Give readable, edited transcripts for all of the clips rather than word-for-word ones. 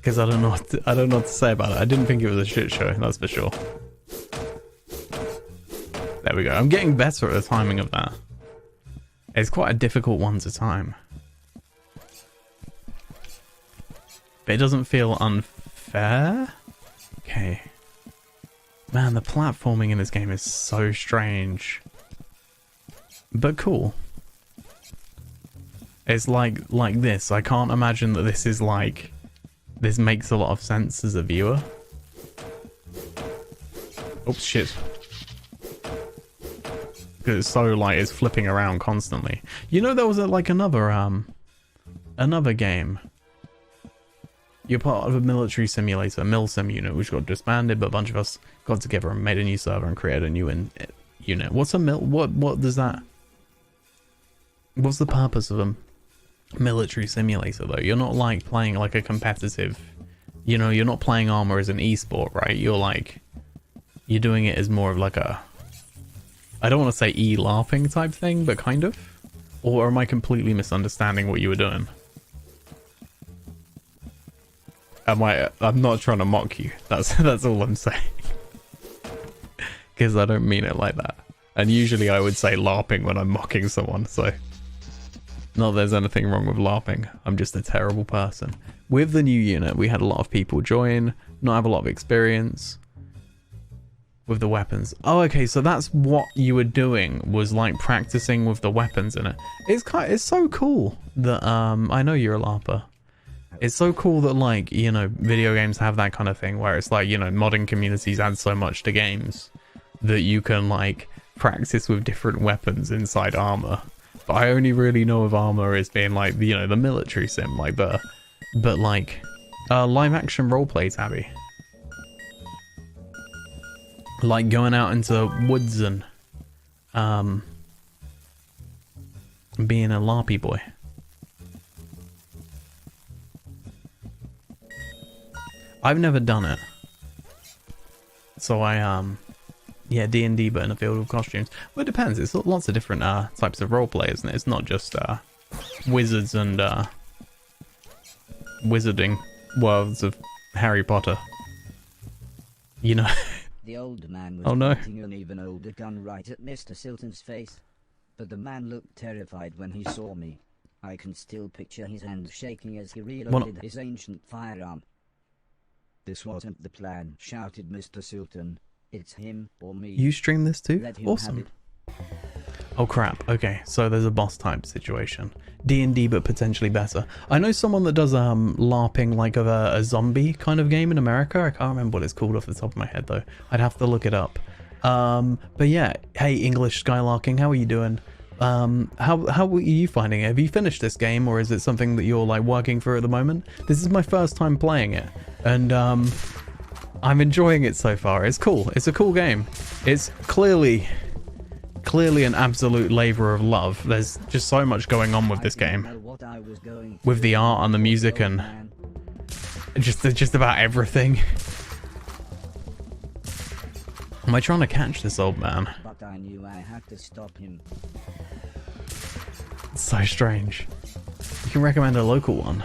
because I don't know what to say about it. I didn't think it was a shit show, that's for sure. There we go. I'm getting better at the timing of that. It's quite a difficult one to time. But it doesn't feel unfair? Okay. Man, the platforming in this game is so strange. But cool. It's like this. I can't imagine that this is like... This makes a lot of sense as a viewer. Oops, shit. Because it's so like, it's flipping around constantly. You know, there was like another game. You're part of a military simulator, MilSim unit, which got disbanded, but a bunch of us got together and made a new server and created a new unit. What's a what does that... What's the purpose of a military simulator, though? You're not like playing like a competitive... You know, you're not playing Arma as an esport, right? You're like... You're doing it as more of like a... I don't want to say LARPing type thing, but kind of? Or am I completely misunderstanding what you were doing? I'm not trying to mock you. That's all I'm saying. Because I don't mean it like that. And usually I would say LARPing when I'm mocking someone, so... Not that there's anything wrong with LARPing. I'm just a terrible person. With the new unit, we had a lot of people join, not have a lot of experience with the weapons. Oh, okay, so that's what you were doing, was like practicing with the weapons in it. It's so cool that, I know you're a LARPer. It's so cool that, like, you know, video games have that kind of thing where it's like, you know, modding communities add so much to games that you can, like, practice with different weapons inside Arma. But I only really know of Arma as being, like, you know, the military sim, like the... But, like, live action roleplay, Tabby. Like, going out into woods and, being a LARPy boy. I've never done it. So yeah, D&D, but in a field of costumes. Well, it depends. It's lots of different types of roleplay, isn't it? It's not just wizards and wizarding worlds of Harry Potter. You know. The old man was pointing an even older gun right at Mr. Silton's face. But the man looked terrified when he saw me. I can still picture his hand shaking as he reloaded his ancient firearm. This wasn't the plan, shouted Mr. Silton. It's him or me. You stream this too? Awesome. Oh crap, okay, so there's a boss type situation. D&D, but potentially better. I know someone that does LARPing like of a zombie kind of game in America. I can't remember what it's called off the top of my head though. I'd have to look it up. But yeah, hey English Skylarking, how are you doing? How are you finding it? Have you finished this game, or is it something that you're like working through at the moment? This is my first time playing it, and I'm enjoying it so far. It's cool. It's a cool game. It's clearly an absolute labor of love. There's just so much going on with this game, with the art and the music and just about everything. Am I trying to catch this old man? But I knew I had to stop him. It's so strange. You can recommend a local one.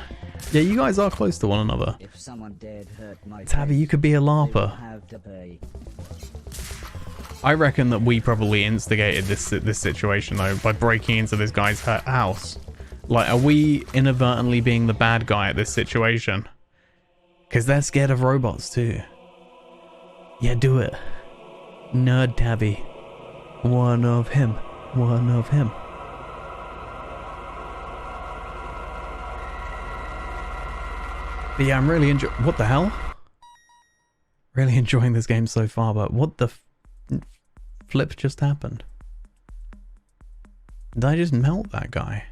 Yeah, you guys are close to one another. If someone dared hurt my Tabby, you could be a LARPer. have to pay. I reckon that we probably instigated this situation though by breaking into this guy's house. Like, are we inadvertently being the bad guy at this situation? Because they're scared of robots too. Yeah, do it. Nerd Tabby. One of him. One of him. But yeah, I'm really enjoying... What the hell? Really enjoying this game so far, but what the flip just happened? Did I just melt that guy?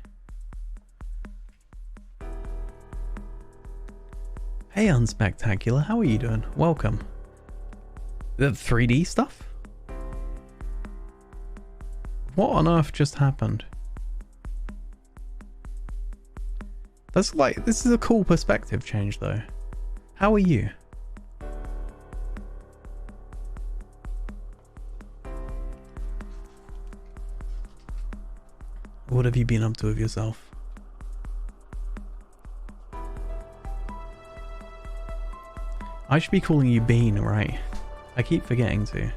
Hey Unspectacular, how are you doing? Welcome. The 3D stuff? What on earth just happened? That's like, this is a cool perspective change though. How are you? What have you been up to with yourself? I should be calling you Bean, right? I keep forgetting to.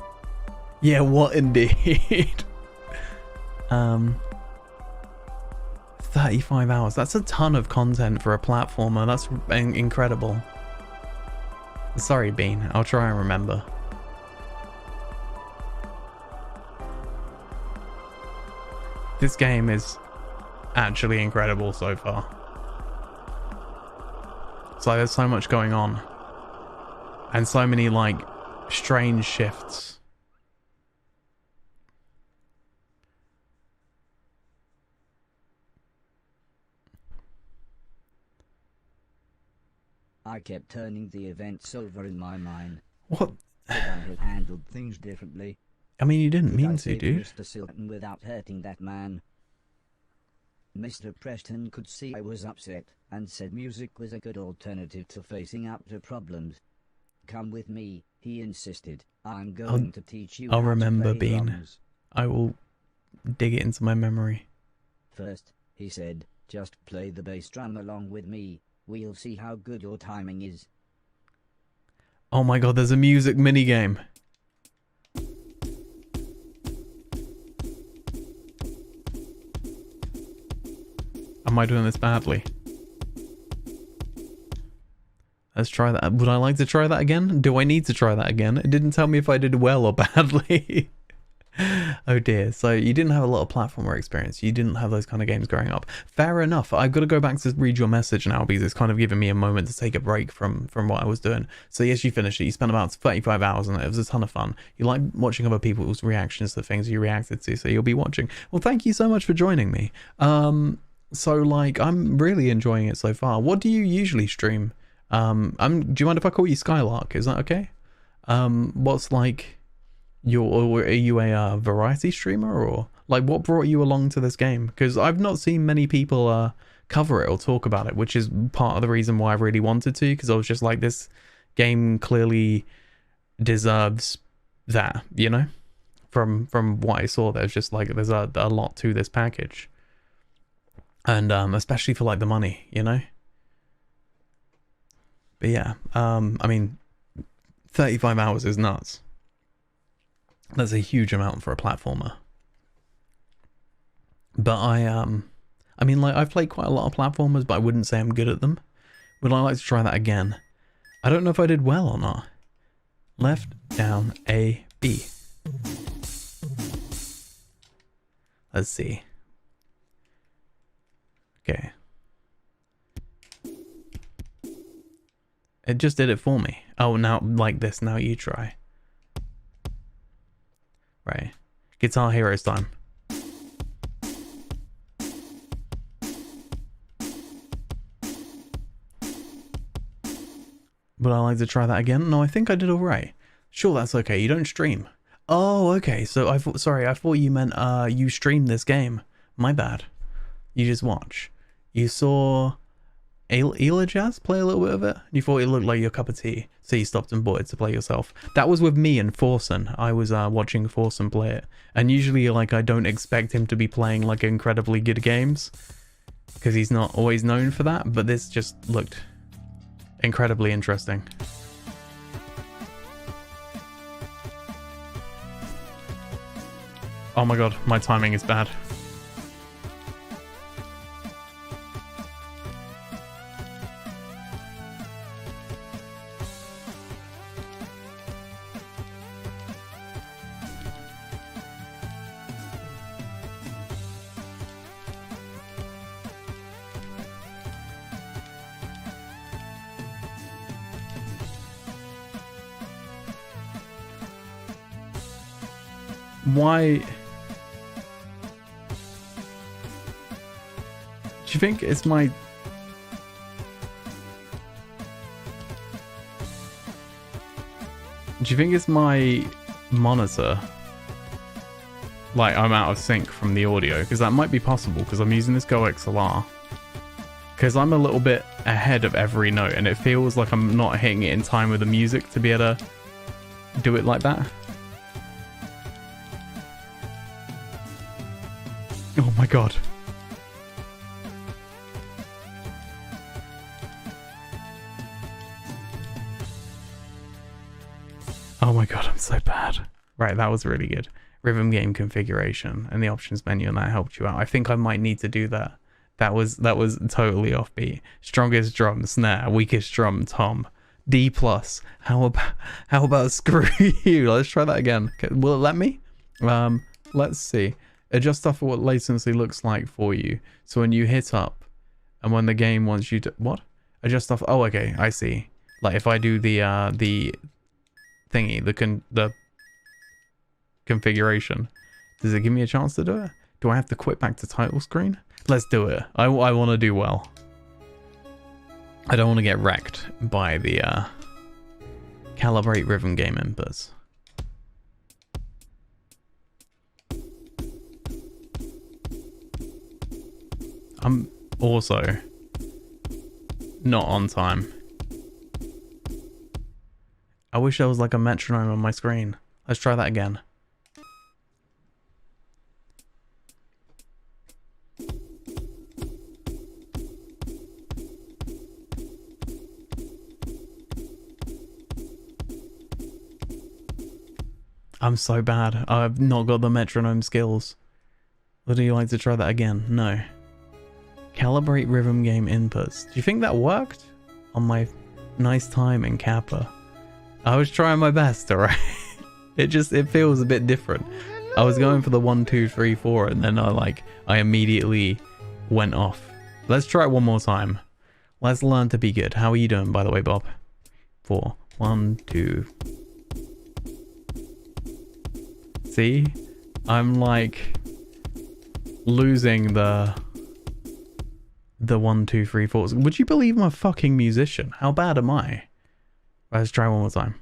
Yeah, what indeed? 35 hours. That's a ton of content for a platformer. That's incredible. Sorry, Bean. I'll try and remember. This game is actually incredible so far. It's like there's so much going on. And so many, like, strange shifts. I kept turning the events over in my mind. What? Could I have handled things differently? I mean, you didn't mean to, dude. Mr. Silton without hurting that man. Mr. Preston could see I was upset, and said music was a good alternative to facing up to problems. Come with me, he insisted. I'm going to teach you I'll how remember, to play Bean. drums. I will dig it into my memory. First, he said, just play the bass drum along with me. We'll see how good your timing is. Oh my god, there's a music minigame. Am I doing this badly? Let's try that. Would I like to try that again? Do I need to try that again? It didn't tell me if I did well or badly. Oh dear. So you didn't have a lot of platformer experience. You didn't have those kind of games growing up. Fair enough. I've got to go back to read your message now because it's kind of given me a moment to take a break from what I was doing. So yes, you finished it. You spent about 35 hours on it. It was a ton of fun. You like watching other people's reactions to things you reacted to, so you'll be watching. Well, thank you so much for joining me. So like, I'm really enjoying it so far. What do you usually stream? Do you mind if I call you Skylark? Is that okay? What's like are you a variety streamer, or like what brought you along to this game? Because I've not seen many people cover it or talk about it, which is part of the reason why I really wanted to, because I was just like, this game clearly deserves that, you know? From what I saw, there's just like there's a lot to this package. And especially for like the money, you know? But yeah, I mean, 35 hours is nuts. That's a huge amount for a platformer. But I mean, like, I've played quite a lot of platformers, but I wouldn't say I'm good at them. Would I like to try that again? I don't know if I did well or not. Left, down, A, B. Let's see. Okay. It just did it for me. Oh, now like this. Now you try. Right. Guitar Heroes time. Would I like to try that again? No, I think I did alright. Sure, that's okay. You don't stream. Oh, okay. So I thought you meant you streamed this game. My bad. You just watch. You saw Ela Jazz play a little bit of it. You thought it looked like your cup of tea, so you stopped and bought it to play yourself. That was with me and Forsen. I was watching Forsen play it, and usually like I don't expect him to be playing like incredibly good games because he's not always known for that, but this just looked incredibly interesting. Oh my god, my timing is bad. Why? Do you think it's my... Do you think it's my monitor? Like I'm out of sync from the audio? Because that might be possible because I'm using this Go XLR. Because I'm a little bit ahead of every note and it feels like I'm not hitting it in time with the music to be able to do it like that. Oh my god. Oh my god, I'm so bad. Right, that was really good. Rhythm game configuration and the options menu, and that helped you out. I think I might need to do that. That was totally offbeat. Strongest drum, snare. Weakest drum, tom. D plus. How about screw you? Let's try that again. Okay, will it let me? Let's see. Adjust stuff for what latency looks like for you. So when you hit up, and when the game wants you to what? Adjust stuff. Oh, okay, I see. Like if I do the thingy, the configuration, does it give me a chance to do it? Do I have to quit back to title screen? Let's do it. I want to do well. I don't want to get wrecked by the calibrate rhythm game inputs. I'm also not on time. I wish there was like a metronome on my screen. Let's try that again. I'm so bad. I've not got the metronome skills. Would you like to try that again? No. Calibrate rhythm game inputs. Do you think that worked? On my nice time in Kappa. I was trying my best, alright? It feels a bit different. I was going for the 1, 2, 3, 4, and then I immediately went off. Let's try it one more time. Let's learn to be good. How are you doing, by the way, Bob? 4. 1, 2. See? I'm like losing the 1, 2, 3, 4. Would you believe I'm a fucking musician? How bad am I? Let's try one more time.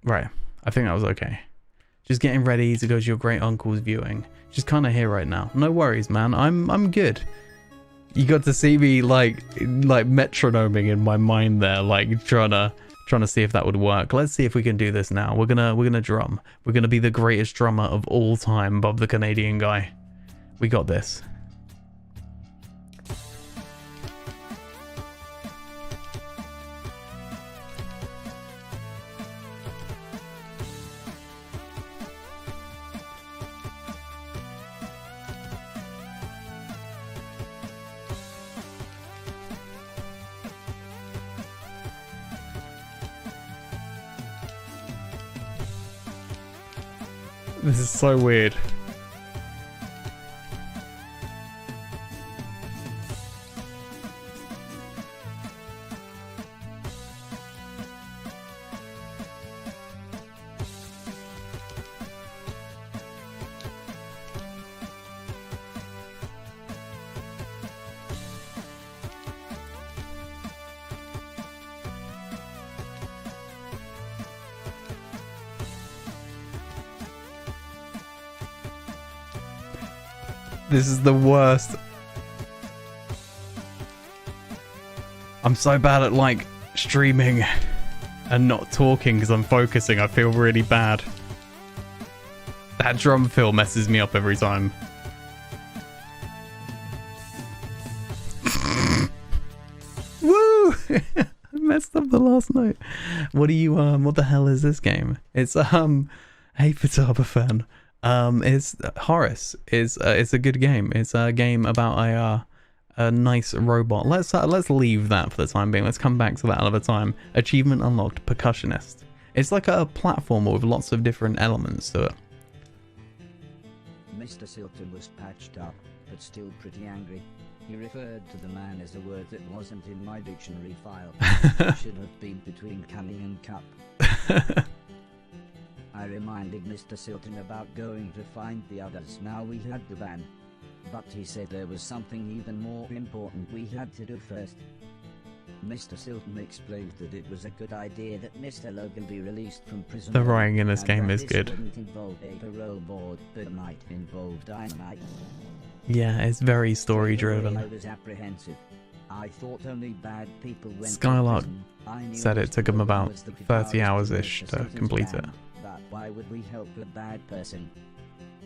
Right, I think that was okay. Just getting ready to go to your great uncle's viewing. Just kind of here right now. No worries, man. I'm good. You got to see me like metronoming in my mind there, like trying to see if that would work. Let's see if we can do this now. We're gonna drum. We're gonna be the greatest drummer of all time, Bob the Canadian guy. We got this. This is so weird. This is the worst. I'm so bad at like streaming and not talking because I'm focusing. I feel really bad. That drum fill messes me up every time. Woo! I messed up the last note. What do you what the hell is this game? It's hey Fataba fan. It's Horace. It's a good game. It's a game about a nice robot. Let's leave that for the time being. Let's come back to that another time. Achievement unlocked, percussionist. It's like a platformer with lots of different elements to it. Mr. Silton was patched up, but still pretty angry. He referred to the man as a word that wasn't in my dictionary file. It should have been between canning and cup. I reminded Mr. Silton about going to find the others now we had the van. But he said there was something even more important we had to do first. Mr. Silton explained that it was a good idea that Mr. Logan be released from prison. The writing in this game is good. Wouldn't involve a parole board, but might involve dynamite. Yeah, it's very story driven. I was apprehensive. I thought only bad people went Skylark to prison. said it took him about 30 hours-ish to complete it. But Why would we help a bad person?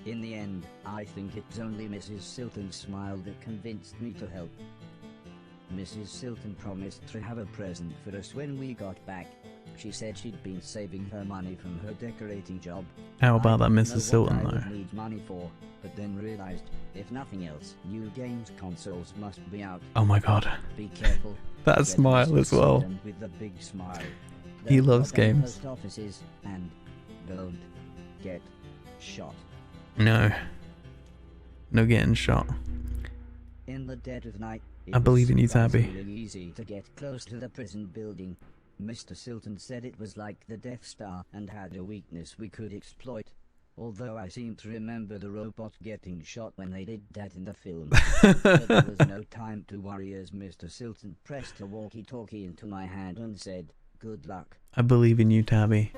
In the end, I think it's only Mrs. Silton's smile that convinced me to help. Mrs. Silton promised to have a present for us when we got back. She said she'd been saving her money from her decorating job. How about that Mrs. Silton though? I need money for, but then realized, if nothing else, new games consoles must be out. Oh my god. Be careful. That smile as well. With the big smile. He loves games. Post offices and don't get shot. No. No getting shot. In the dead of night, I believe in you, Tabby. It was easy to get close to the prison building. Mr. Silton said it was like the Death Star and had a weakness we could exploit. Although I seem to remember the robot getting shot when they did that in the film. But there was no time to worry as Mr. Silton pressed a walkie-talkie into my hand and said, "Good luck." I believe in you, Tabby.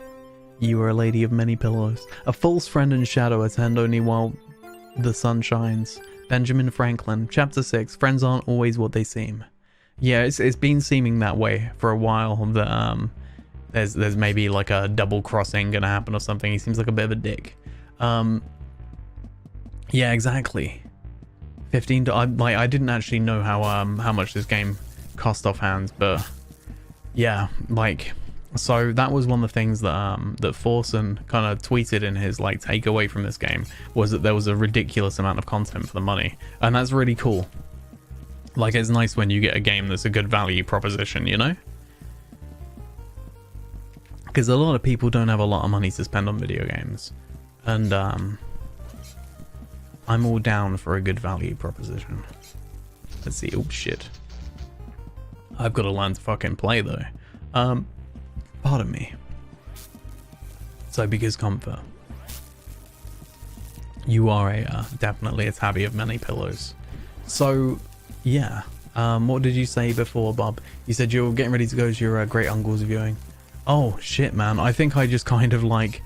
You are a lady of many pillows. A false friend and shadow attend only while the sun shines. Benjamin Franklin, Chapter 6. Friends aren't always what they seem. Yeah, it's been seeming that way for a while. That there's maybe like a double crossing gonna happen or something. He seems like a bit of a dick. Yeah, exactly. $15. I didn't actually know how much this game cost offhand, but yeah, like. So that was one of the things that that Forsen kind of tweeted in his like takeaway from this game, was that there was a ridiculous amount of content for the money, and that's really cool. Like, it's nice when you get a game that's a good value proposition, you know? Because a lot of people don't have a lot of money to spend on video games, and I'm all down for a good value proposition. Let's see. Oh shit! I've got to learn to fucking play though. Pardon me. So, because comfort, you are definitely a tabby of many pillows. So, yeah. What did you say before, Bob? You said you're getting ready to go to your great uncle's viewing. Oh shit, man! I think I just kind of like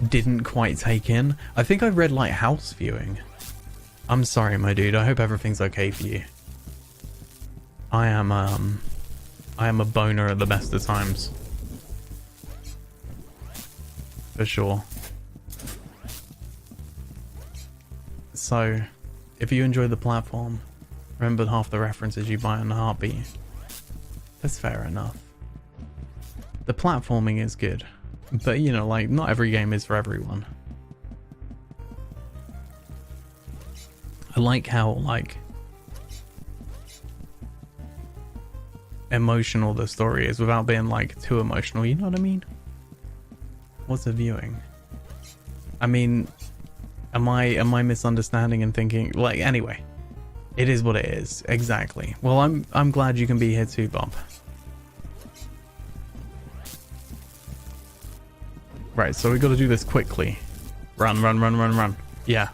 didn't quite take in. I think I read like house viewing. I'm sorry, my dude. I hope everything's okay for you. I am a boner at the best of times. For sure. So, if you enjoy the platform, remember half the references you buy on the heartbeat. That's fair enough. The platforming is good, but you know, like, not every game is for everyone. I like how, like, emotional the story is without being, like, too emotional, you know what I mean? What's a viewing? I mean, am I misunderstanding and thinking, like, anyway, it is what it is. Exactly. Well, I'm glad you can be here too, Bob. Right, so we got to do this quickly. Run, run, run, run, run. Yeah.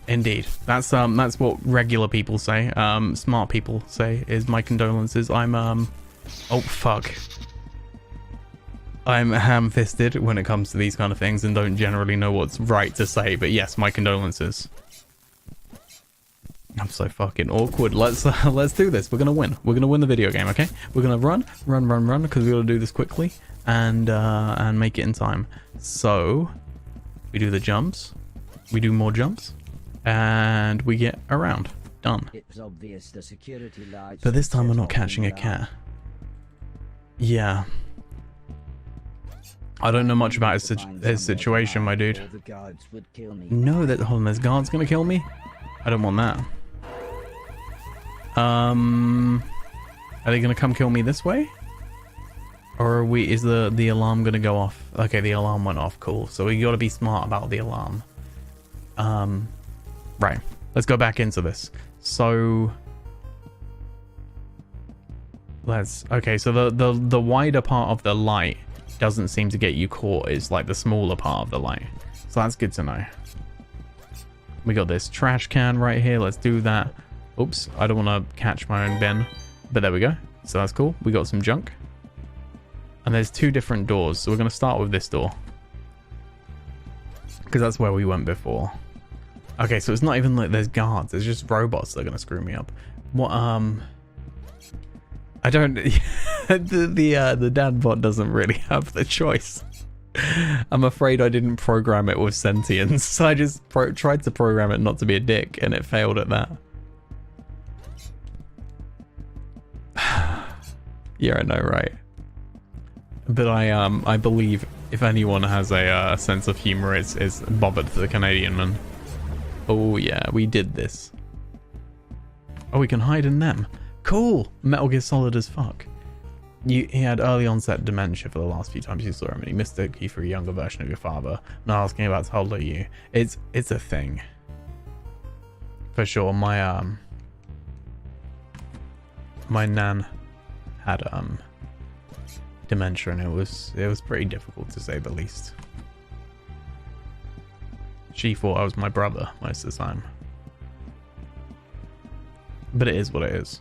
Indeed. That's what regular people say. Smart people say is my condolences. I'm oh fuck. I'm ham-fisted when it comes to these kind of things and don't generally know what's right to say, but yes, my condolences. I'm so fucking awkward. Let's do this. We're gonna win. We're gonna win the video game, okay? We're gonna run, because we gotta do this quickly and make it in time. So we do the jumps, we do more jumps, and we get around. Done. It's obvious the security lights, but this time we're not catching a cat. Yeah. I don't know much about his situation, my dude. No, hold on, there's guards gonna kill me? I don't want that. Are they gonna come kill me this way? Or is the alarm gonna go off? Okay, the alarm went off, cool. So we gotta be smart about the alarm. Right, let's go back into this. So okay, so the wider part of the light doesn't seem to get you caught. It's like the smaller part of the light. So that's good to know. We got this trash can right here. Let's do that. Oops, I don't want to catch my own bin. But there we go. So that's cool. We got some junk. And there's two different doors. So we're going to start with this door. Because that's where we went before. Okay, so it's not even like there's guards. There's just robots that are going to screw me up. What, I don't... the dad bot doesn't really have the choice. I'm afraid I didn't program it with sentience. I just tried to program it not to be a dick, and it failed at that. Yeah, I know, right? But I believe if anyone has a sense of humor, it's Bobbert the Canadian man. Oh yeah, we did this. Oh, we can hide in them. Cool. Metal Gear Solid as fuck. He had early onset dementia for the last few times you saw him, and he mistook you for a younger version of your father. Not asking about how old are you. It's a thing. For sure. My my nan had dementia, and it was pretty difficult to say the least. She thought I was my brother most of the time. But it is what it is.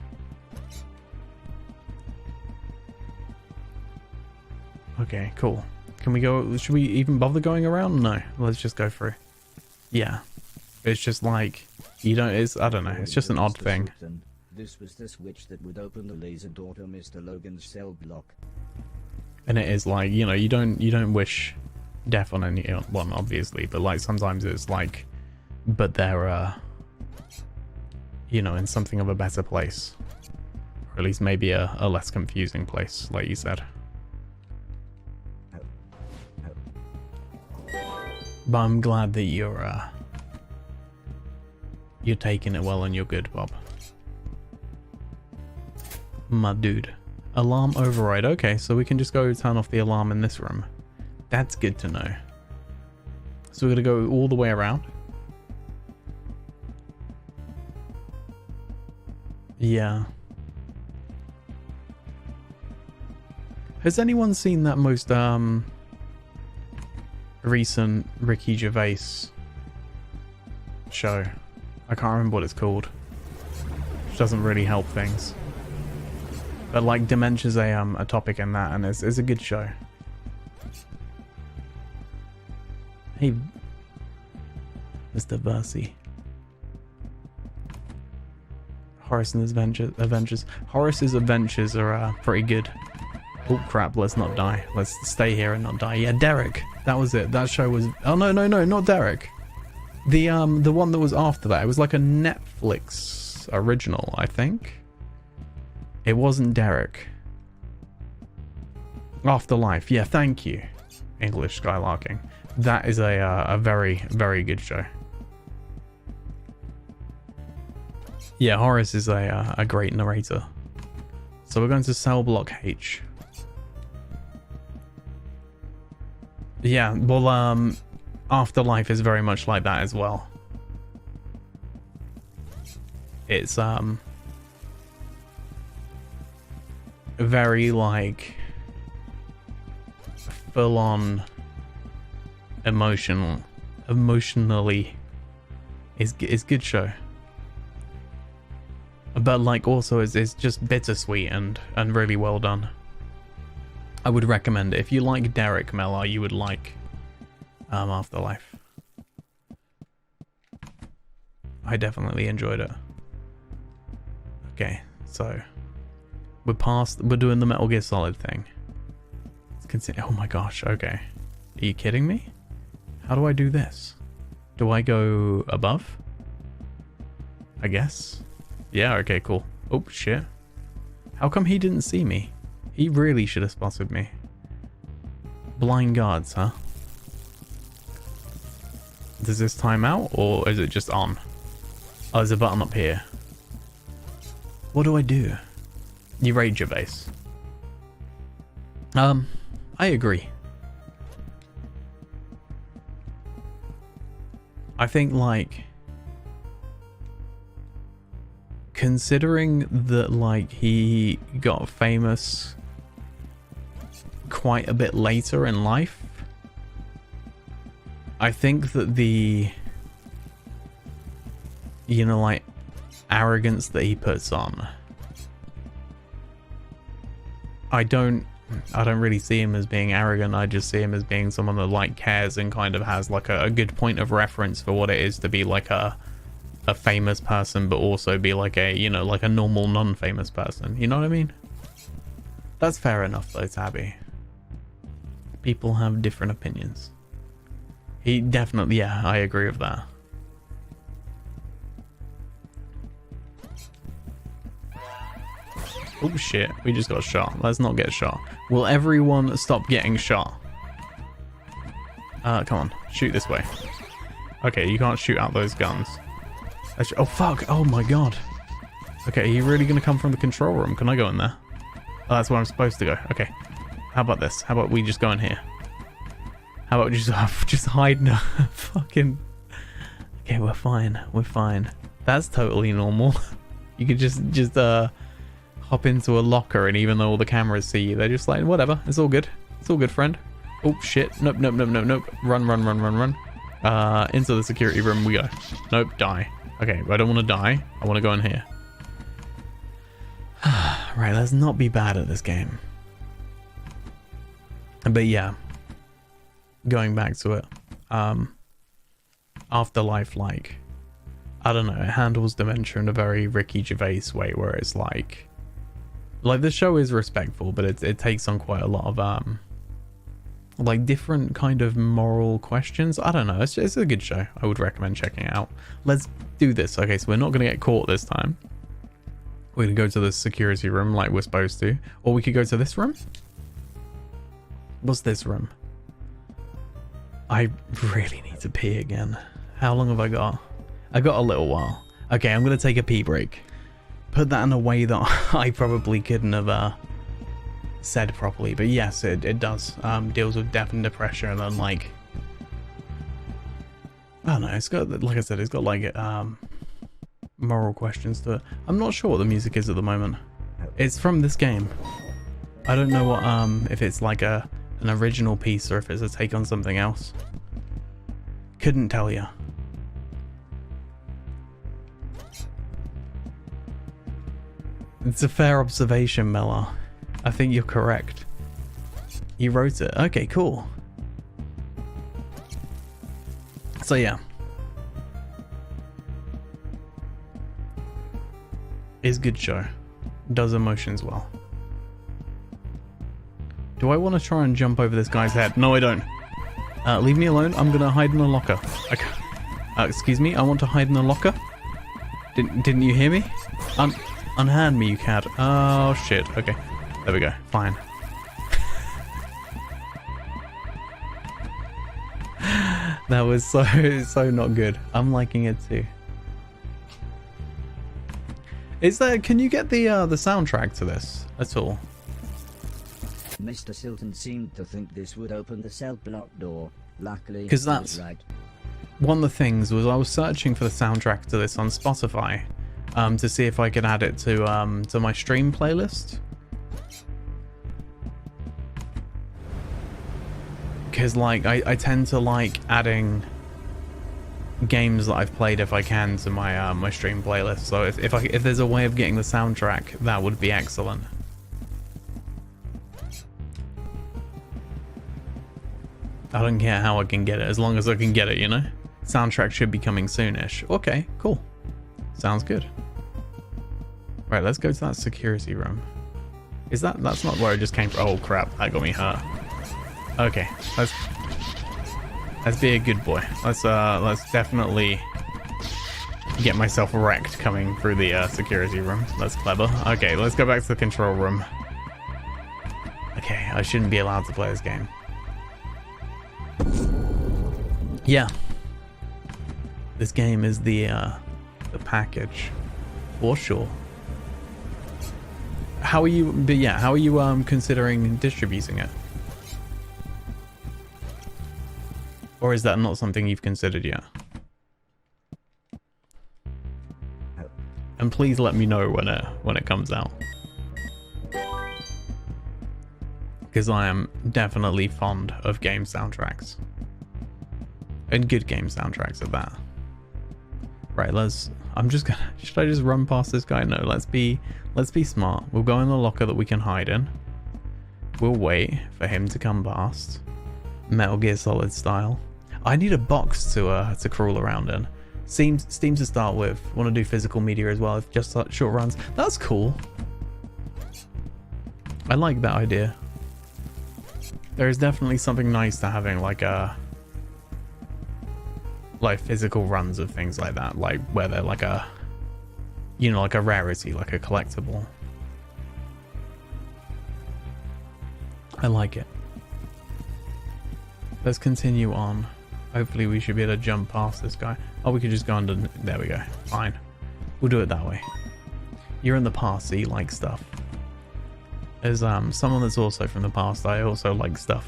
Okay, cool. Can we go? Should we even bother going around? No, let's just go through. Yeah. It's just like, you don't, I don't know, it's just an odd thing. This was the switch that would open the laser door to Mr. Logan's cell block. And it is like, you know, you don't wish death on anyone, obviously, but like sometimes it's like, but they're, you know, in something of a better place. Or at least maybe a less confusing place, like you said. But I'm glad that you're taking it well and you're good, Bob. My dude. Alarm override. Okay, so we can just go turn off the alarm in this room. That's good to know. So we're gonna go all the way around. Yeah. Has anyone seen that most recent Ricky Gervais show? I can't remember what it's called. Which doesn't really help things. But like dementia's a topic in that, and it's a good show. Hey, Mr. Versi. Horace and his adventures. Horace's adventures are pretty good. Oh crap, let's not die. Let's stay here and not die. Yeah, Derek. That was it. That show was... Oh, no, not Derek. The one that was after that. It was like a Netflix original, I think. It wasn't Derek. Afterlife. Yeah, thank you. English Skylarking. That is a very, very good show. Yeah, Horace is a great narrator. So we're going to cell block H. Yeah, well, Afterlife is very much like that as well. It's very like full on emotionally is good show. But like also it's just bittersweet and really well done. I would recommend it. If you like Derek Mellor, you would like Afterlife. I definitely enjoyed it. Okay, so we're doing the Metal Gear Solid thing. Let's consider. Oh my gosh, okay. Are you kidding me? How do I do this? Do I go above? I guess. Yeah, okay, cool. Oh shit. How come he didn't see me? He really should have spotted me. Blind guards, huh? Does this time out, or is it just on? Oh, there's a button up here. What do I do? You rage your base. I agree. I think, like, considering that, like, he got famous quite a bit later in life, I think that the, you know, like, arrogance that he puts on, I don't really see him as being arrogant. I just see him as being someone that, like, cares and kind of has, like, a good point of reference for what it is to be, like, a famous person, but also be, like, a, you know, like a normal non-famous person. You know what I mean? That's fair enough, though, Tabby. People have different opinions. He definitely, yeah, I agree with that. Oh shit, we just got shot. Let's not get shot. Will everyone stop getting shot? Come on, shoot this way. Okay, you can't shoot out those guns. Oh fuck, oh my god. Okay, are you really gonna come from the control room? Can I go in there? Oh, that's where I'm supposed to go. Okay, how about this? How about we just go in here? How about just hide in a fucking... Okay, we're fine, we're fine. That's totally normal. You could just hop into a locker, and even though all the cameras see you, they're just like, whatever, it's all good. It's all good, friend. Oh shit, nope, nope, nope, nope, nope. Run, run, run, run, run. Into the security room we go. Nope, die. Okay, I don't want to die. I want to go in here. Right, let's not be bad at this game. But yeah, going back to it. Afterlife, like, I don't know, it handles dementia in a very Ricky Gervais way, where it's like the show is respectful, but it takes on quite a lot of like different kind of moral questions. I don't know, it's a good show. I would recommend checking it out. Let's do this. Okay, so we're not gonna get caught this time. We're gonna go to the security room like we're supposed to, or we could go to this room. What's this room? I really need to pee again. How long have I got? I got a little while. Okay, I'm gonna take a pee break. Put that in a way that I probably couldn't have said properly, but yes, it does. Deals with death and depression, and then like, I don't know, it's got, like I said, it's got like moral questions to it. I'm not sure what the music is at the moment. It's from this game. I don't know what if it's like an original piece or if it's a take on something else. Couldn't tell you. It's a fair observation, Mella. I think you're correct. You wrote it. Okay, cool. So yeah. Is good show. Does emotions well. Do I want to try and jump over this guy's head? No, I don't. Leave me alone. I'm gonna hide in a locker. Okay. Excuse me. I want to hide in a locker. Didn't you hear me? Unhand me, you cat. Oh shit. Okay. There we go. Fine. That was so not good. I'm liking it too. Is there? Can you get the soundtrack to this at all? Mr. Silton seemed to think this would open the cell block door. Luckily, because that's right. One of the things was I was searching for the soundtrack to this on Spotify, to see if I could add it to my stream playlist. Because like I tend to like adding games that I've played if I can to my my stream playlist. So if there's a way of getting the soundtrack, that would be excellent. I don't care how I can get it, as long as I can get it, you know? Soundtrack should be coming soonish. Okay, cool. Sounds good. Right, let's go to that security room. Is that's not where I just came from? Oh crap, that got me hurt. Okay, let's be a good boy. Let's definitely get myself wrecked coming through the security room. That's clever. Okay, let's go back to the control room. Okay, I shouldn't be allowed to play this game. Yeah, this game is the package for sure. How are you? But yeah, how are you considering distributing it? Or is that not something you've considered yet? And please let me know when it comes out, because I am definitely fond of game soundtracks. And good game soundtracks at that. Right, I'm just gonna, should I just run past this guy? No, let's be smart. We'll go in the locker that we can hide in. We'll wait for him to come past. Metal Gear Solid style. I need a box to crawl around in. Steam to start with. Want to do physical media as well, just like short runs. That's cool. I like that idea. There is definitely something nice to having like physical runs of things like that, like where they're like a, you know, like a rarity, like a collectible. I like it. Let's continue on. Hopefully we should be able to jump past this guy. Oh, we could just go under. There we go. Fine. We'll do it that way. You're in the past, so you like stuff. There's someone that's also from the past. I also like stuff.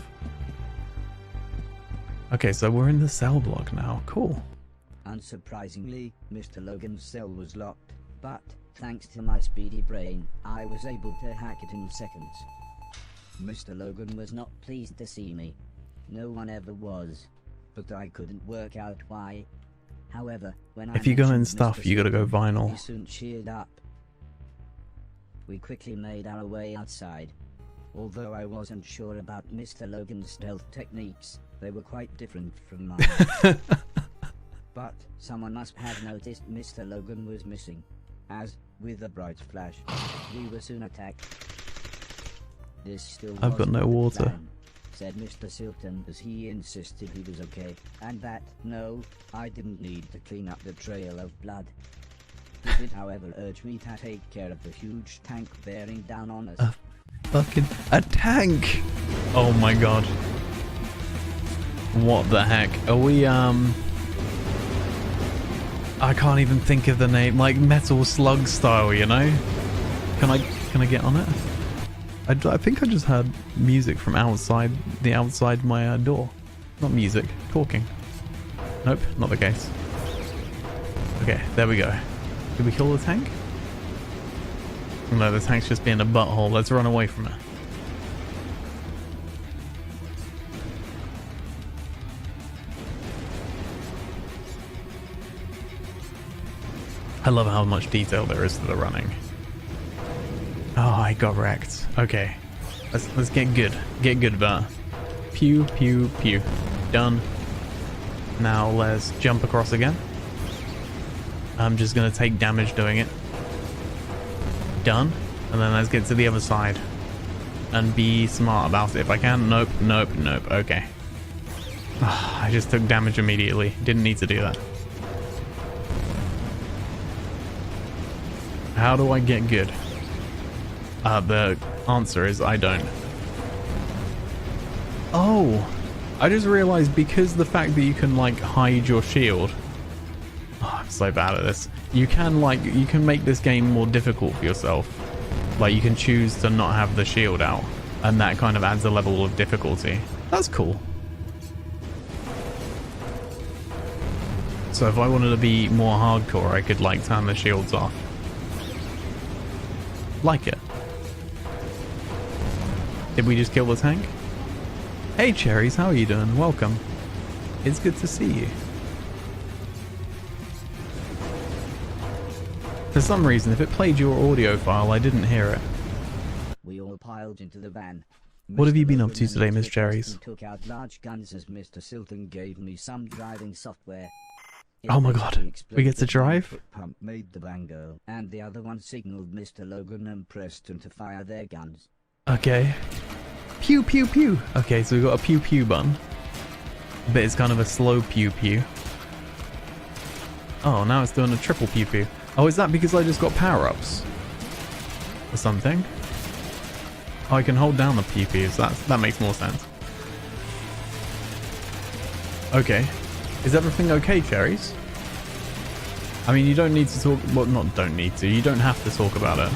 Okay, so we're in the cell block now. Cool. Unsurprisingly, Mr. Logan's cell was locked, but thanks to my speedy brain, I was able to hack it in seconds. Mr. Logan was not pleased to see me. No one ever was, but I couldn't work out why. However, when if you go in stuff, you gotta go vinyl. He soon cheered up. We quickly made our way outside. Although I wasn't sure about Mr. Logan's stealth techniques, they were quite different from mine. But someone must have noticed Mr. Logan was missing, as, with a bright flash, we were soon attacked. This still I've got no water, plan, said Mr. Silton as he insisted he was okay, and that, no, I didn't need to clean up the trail of blood. He did, however, urge me to take care of the huge tank bearing down on us. A tank! Oh my god. What the heck? Are we, I can't even think of the name. Like Metal Slug style, you know? Can I get on it? I think I just heard music from outside my door. Not music, talking. Nope, not the case. Okay, there we go. Did we kill the tank? No, the tank's just being a butthole. Let's run away from it. I love how much detail there is to the running. Oh, I got wrecked. Okay. Let's get good. Get good about it. Pew, pew, pew. Done. Now let's jump across again. I'm just gonna take damage doing it. Done. And then let's get to the other side. And be smart about it if I can. Nope, nope, nope. Okay. I just took damage immediately. Didn't need to do that. How do I get good? The answer is I don't. Oh! I just realized because the fact that you can like hide your shield. Oh, I'm so bad at this. You can make this game more difficult for yourself. Like you can choose to not have the shield out, and that kind of adds a level of difficulty. That's cool. So if I wanted to be more hardcore, I could like turn the shields off. Like it. Did we just kill the tank? Hey Cherries, how are you doing? Welcome. It's good to see you. For some reason, if it played your audio file, I didn't hear it. We all piled into the van. What have you been up to today, Miss Cherries? Took out large guns as Mr. Silton gave me some driving software. Oh my god, we get to drive? Pump made the van go, and the other one signaled Mr. Logan and Preston to fire their guns. Okay. Pew pew pew. Okay, so we've got a pew pew button. But it's kind of a slow pew pew. Oh, now it's doing a triple pew pew. Oh, is that because I just got power-ups? Or something? Oh, I can hold down the pew pews. That makes more sense. Okay. Is everything okay, Cherries? I mean, you don't need to talk... Well, not don't need to. You don't have to talk about it.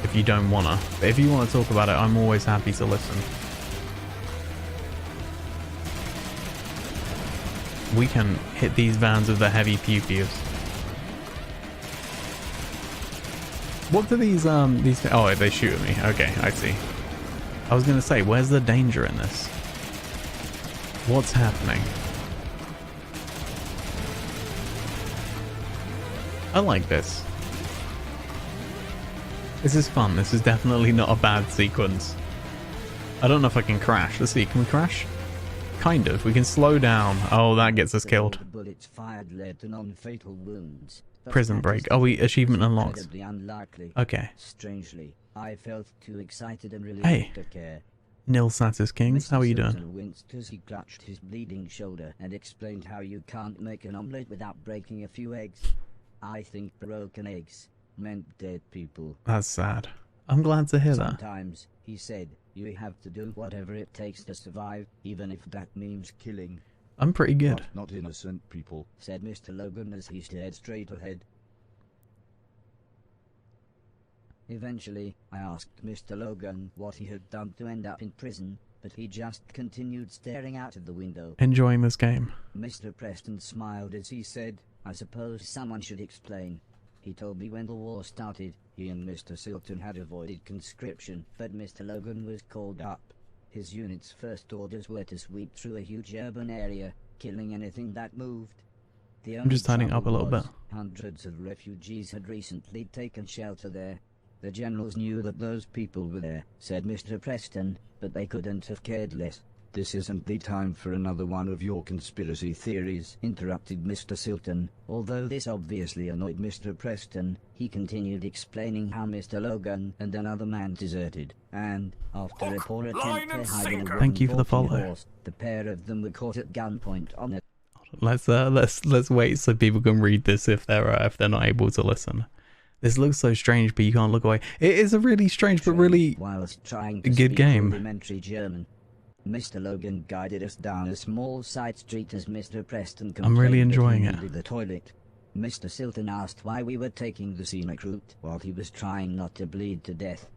If you don't wanna. But if you want to talk about it, I'm always happy to listen. We can hit these vans with the heavy pew-pews. What do these... Oh, they shoot at me. Okay, I see. I was gonna say, where's the danger in this? What's happening? I like this. This is fun. This is definitely not a bad sequence. I don't know if I can crash. Let's see. Can we crash? Kind of. We can slow down. Oh, that gets us killed. Bullets fired led to non-fatal wounds. Prison break. Oh, we achievement unlocked. Okay. Strangely, I felt too excited and relieved to care. Nil Satis Kings, how are you doing? Mr. winced as he clutched his bleeding shoulder and explained how you can't make an omelette without breaking a few eggs. I think broken eggs meant dead people. That's sad. I'm glad to hear that. Sometimes, he said, you have to do whatever it takes to survive, even if that means killing. I'm pretty good. Not innocent people, said Mr. Logan as he stared straight ahead. Eventually, I asked Mr. Logan what he had done to end up in prison, but he just continued staring out of the window. Enjoying this game. Mr. Preston smiled as he said, I suppose someone should explain. He told me when the war started, he and Mr. Silton had avoided conscription, but Mr. Logan was called up. His unit's first orders were to sweep through a huge urban area, killing anything that moved. I'm just turning up a little bit. Hundreds of refugees had recently taken shelter there. The generals knew that those people were there, said Mr. Preston, but they couldn't have cared less. This isn't the time for another one of your conspiracy theories, interrupted Mr. Silton. Although this obviously annoyed Mr. Preston, he continued explaining how Mr. Logan and another man deserted, and, after a poor attempt to hide in a Thank you for the follow. Horse, the pair of them were caught at gunpoint on a... Let's wait so people can read this if they're not able to listen. This looks so strange, but you can't look away. It is a really strange but really good game. Rudimentary German. Mr. Logan guided us down a small side street as Mr. Preston complained I'm really enjoying that he it. needed the toilet. Mr. Silton asked why we were taking the scenic route while he was trying not to bleed to death.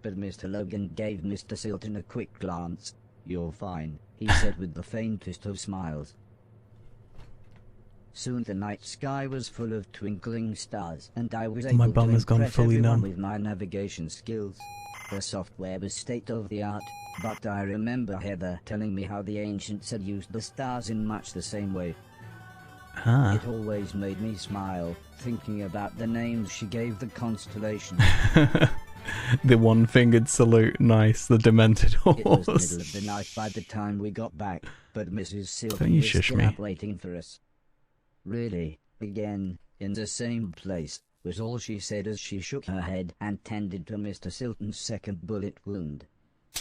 But Mr. Logan gave Mr. Silton a quick glance. You're fine, he said with the faintest of smiles. Soon the night sky was full of twinkling stars, and I was able to impress everyone with my navigation skills. The software was state-of-the-art, but I remember Heather telling me how the ancients had used the stars in much the same way. It always made me smile, thinking about the names she gave the constellations. The one-fingered salute, nice. The demented horse. It was the middle of the night by the time we got back, but Mrs. Silton was still up waiting for us. Really, again, in the same place, was all she said as she shook her head and tended to Mr. Silton's second bullet wound.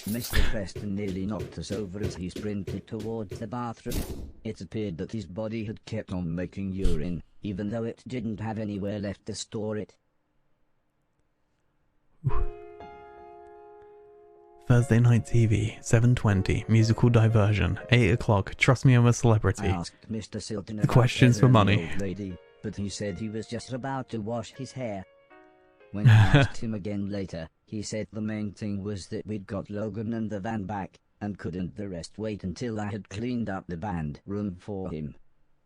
Mr. Preston nearly knocked us over as he sprinted towards the bathroom. It appeared that his body had kept on making urine, even though it didn't have anywhere left to store it. Thursday night TV, 7:20, musical diversion, 8 o'clock, trust me I'm a celebrity. I asked Mr. Silton the questions for money. Lady, but he said he was just about to wash his hair. When I asked him again later, he said the main thing was that we'd got Logan and the van back, and couldn't the rest wait until I had cleaned up the band room for him.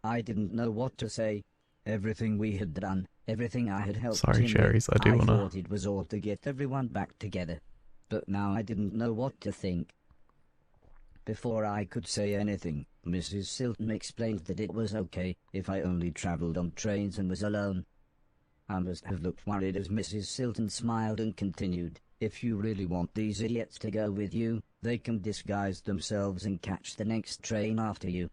I didn't know what to say. Everything we had done, everything I had helped Sorry, him Cherries, with, I thought it was all to get everyone back together. But now I didn't know what to think. Before I could say anything, Mrs. Silton explained that it was okay if I only travelled on trains and was alone. I must have looked worried as Mrs. Silton smiled and continued, if you really want these idiots to go with you, they can disguise themselves and catch the next train after you.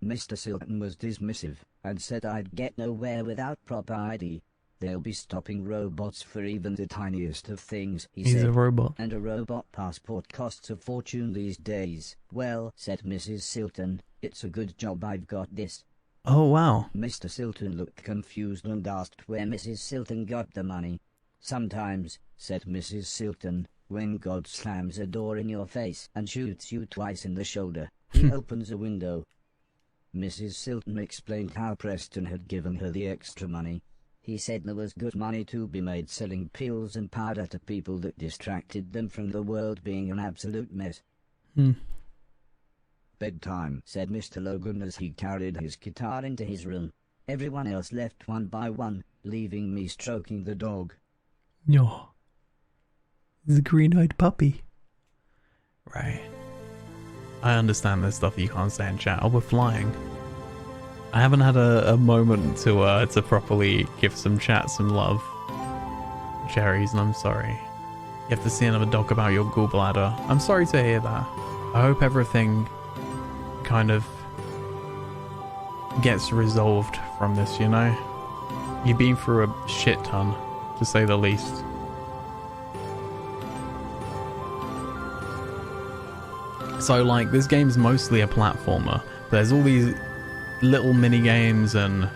Mr. Silton was dismissive, and said I'd get nowhere without proper ID. They'll be stopping robots for even the tiniest of things, he said. He's a robot. And a robot passport costs a fortune these days. Well, said Mrs. Silton, it's a good job I've got this. Oh, wow. Mr. Silton looked confused and asked where Mrs. Silton got the money. Sometimes, said Mrs. Silton, when God slams a door in your face and shoots you twice in the shoulder, he opens a window. Mrs. Silton explained how Preston had given her the extra money. He said there was good money to be made selling pills and powder to people that distracted them from the world being an absolute mess. Bedtime, said Mr. Logan as he carried his guitar into his room. Everyone else left one by one, leaving me stroking the dog. No. The green-eyed puppy. Right. I understand there's stuff you can't say in chat. Oh, we're flying. I haven't had a moment to properly give some chat some love. Cherries, and I'm sorry. You have to see another doc about your gallbladder. I'm sorry to hear that. I hope everything kind of gets resolved from this, you know? You've been through a shit ton, to say the least. So like this game's mostly a platformer. There's all these little mini games and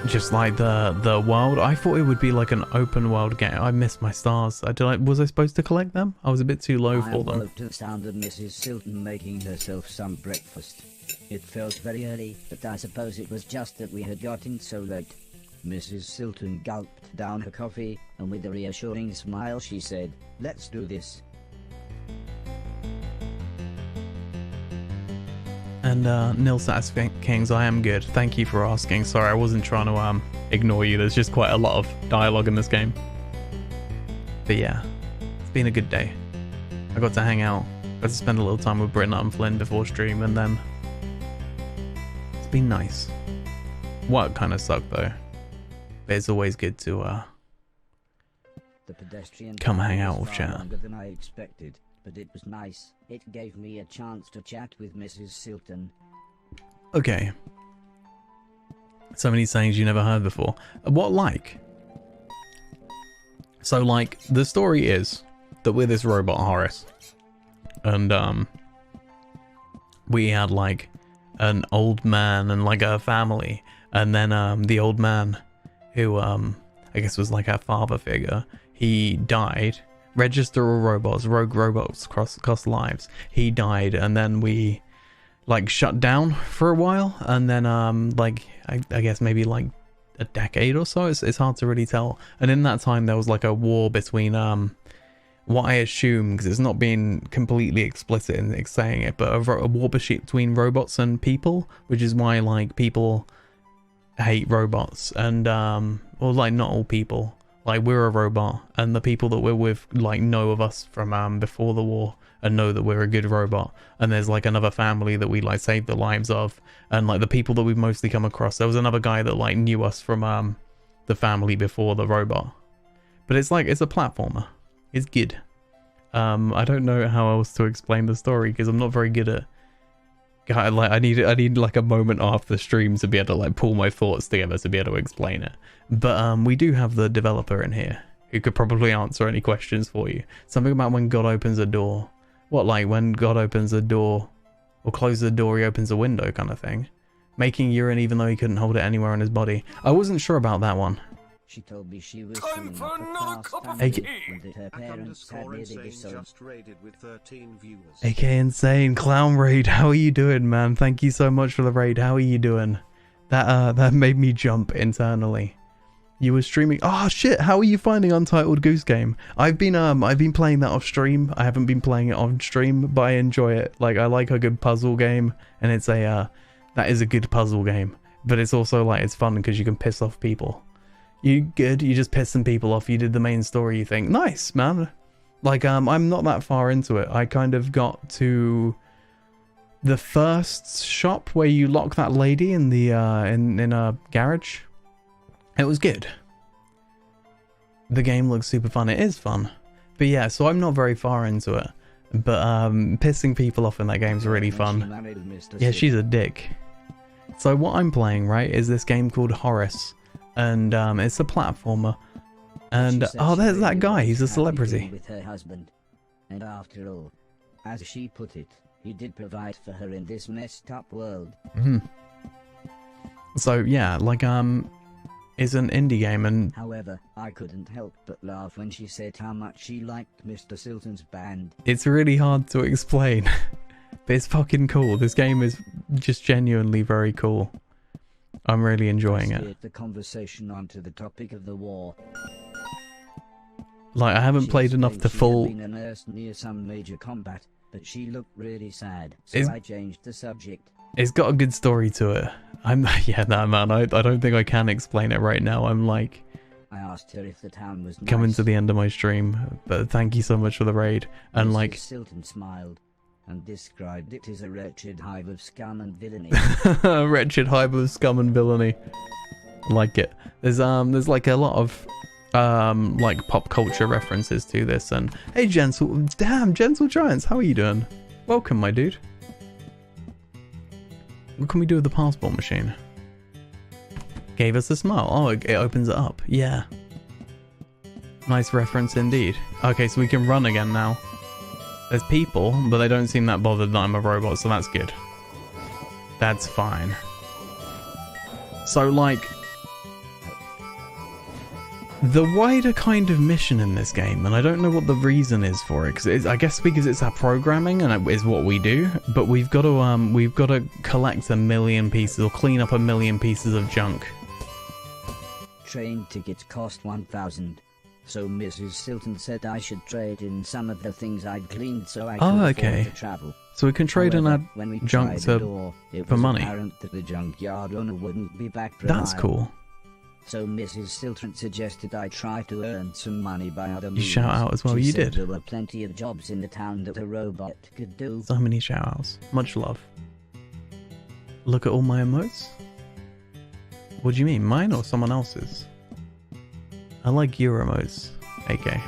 just like the world. I thought it would be like an open world game. I missed my stars. Was I supposed to collect them? I was a bit too low for them. I woke to the sound of Mrs. Silton making herself some breakfast. It felt very early, but I suppose it was just that we had gotten so late. Mrs. Silton gulped down her coffee, and with a reassuring smile she said, "Let's do this." And Nil Satisfying Kings, I am good. Thank you for asking. Sorry, I wasn't trying to ignore you. There's just quite a lot of dialogue in this game. But yeah, it's been a good day. I got to hang out. Got to spend a little time with Britnut and Flynn before stream, and then it's been nice. Work kind of sucked though. But it's always good to the pedestrian come hang out with chat. Longer than I expected, but it was nice. It gave me a chance to chat with Mrs. Silton. Okay. So many sayings you never heard before. What like? So like the story is that we're this robot Horace, and we had like an old man and like a family, and then the old man who I guess was like our father figure, he died. Register all robots, rogue robots cost lives. He died, and then we like shut down for a while, and then like I guess maybe like a decade or so. It's hard to really tell. And in that time there was like a war between what I assume, because it's not been completely explicit in saying it, but a war between robots and people, which is why like people hate robots, and well, like not all people. Like we're a robot, and the people that we're with like know of us from before the war and know that we're a good robot. And there's like another family that we like saved the lives of, and like the people that we've mostly come across. There was another guy that like knew us from the family before the robot. But it's like it's a platformer. It's good. I don't know how else to explain the story because I'm not very good at. Like I need like a moment after the stream to be able to like pull my thoughts together to be able to explain it. But we do have the developer in here who could probably answer any questions for you. Something about when God opens a door. What, like when God opens a door or closes the door, he opens a window kind of thing. Making urine even though he couldn't hold it anywhere in his body. I wasn't sure about that one. She told me she was from for an another upper cup of class tea. family and that her parents had nearly disowned. Just raided with 13 viewers. AK Insane Clown Raid, how are you doing, man? Thank you so much for the raid. How are you doing? That made me jump internally. You were streaming. Oh shit! How are you finding Untitled Goose Game? I've been playing that off stream. I haven't been playing it on stream, but I enjoy it. Like I like a good puzzle game, and it's that is a good puzzle game. But it's also like it's fun because you can piss off people. You good? You just piss some people off. You did the main story. You think nice, man. Like I'm not that far into it. I kind of got to the first shop where you lock that lady in the in a garage. It was good. The game looks super fun. It is fun. But yeah, so I'm not very far into it. But pissing people off in that game's really fun. Yeah, she's a dick. So what I'm playing, right, is this game called Horace. And it's a platformer. And oh, there's that guy. He's a celebrity. With her husband. And after all, as she put it, he did provide for her in this messed up world. So yeah, like it's an indie game, and however, I couldn't help but laugh when she said how much she liked Mr. Silton's band. It's really hard to explain, but it's fucking cool. This game is just genuinely very cool. I'm really enjoying it. The conversation onto the topic of the war. Like I haven't played enough to full. She had been a nurse near some major combat, but she looked really sad, so I changed the subject. It's got a good story to it. Yeah, nah, man. I don't think I can explain it right now. I'm like. I asked her if the town was nice. Coming to the end of my stream, but thank you so much for the raid. And Mrs. like. Silton smiled and described it as a wretched hive of scum and villainy. Wretched hive of scum and villainy. Like it. There's like a lot of like pop culture references to this. And hey, Gentle Giants, how are you doing? Welcome, my dude. What can we do with the passport machine? Gave us a smile. Oh, it opens it up. Yeah. Nice reference indeed. Okay, so we can run again now. There's people, but they don't seem that bothered that I'm a robot, so that's good. That's fine. So, like, the wider kind of mission in this game, and I don't know what the reason is for it, because I guess because it's our programming and it is what we do, but we've got to collect 1 million pieces or clean up 1 million pieces of junk. Train tickets cost 1,000. So Mrs. Silton said I should trade in some of the things I'd cleaned so I could afford to travel. So we can trade in our junk for money. Apparent that the junkyard owner wouldn't be back for That's cool. So Mrs. Silton suggested I try to earn some money by other means. You shout out as well. She You said did. There were plenty of jobs in the town that a robot could do. So many shout outs. Much love. Look at all my emotes. What do you mean? Mine or someone else's? I like your emotes, AK.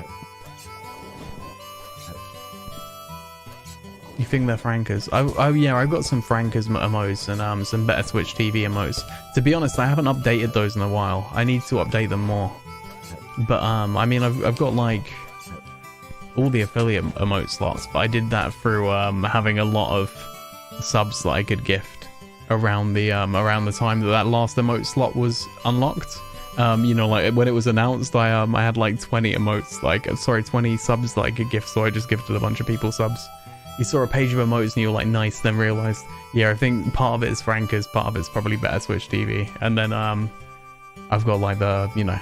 You think they're Frankers? Oh yeah, I've got some Frankers emotes and some better Twitch TV emotes. To be honest, I haven't updated those in a while. I need to update them more. But I mean, I've got like all the affiliate emote slots, but I did that through having a lot of subs that I could gift around the time that last emote slot was unlocked. You know, like when it was announced, I had like 20 emotes, 20 subs that I could gift, so I just gifted a bunch of people subs. You saw a page of emotes and you were like, nice, then realised, yeah, I think part of it is Frankers, part of it's probably better Twitch TV, and then I've got like the, you know,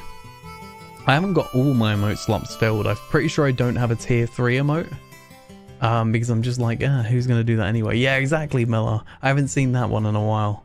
I haven't got all my emote slots filled. I'm pretty sure I don't have a tier 3 emote, because I'm just like, who's gonna do that anyway? Yeah, exactly, Miller. I haven't seen that one in a while.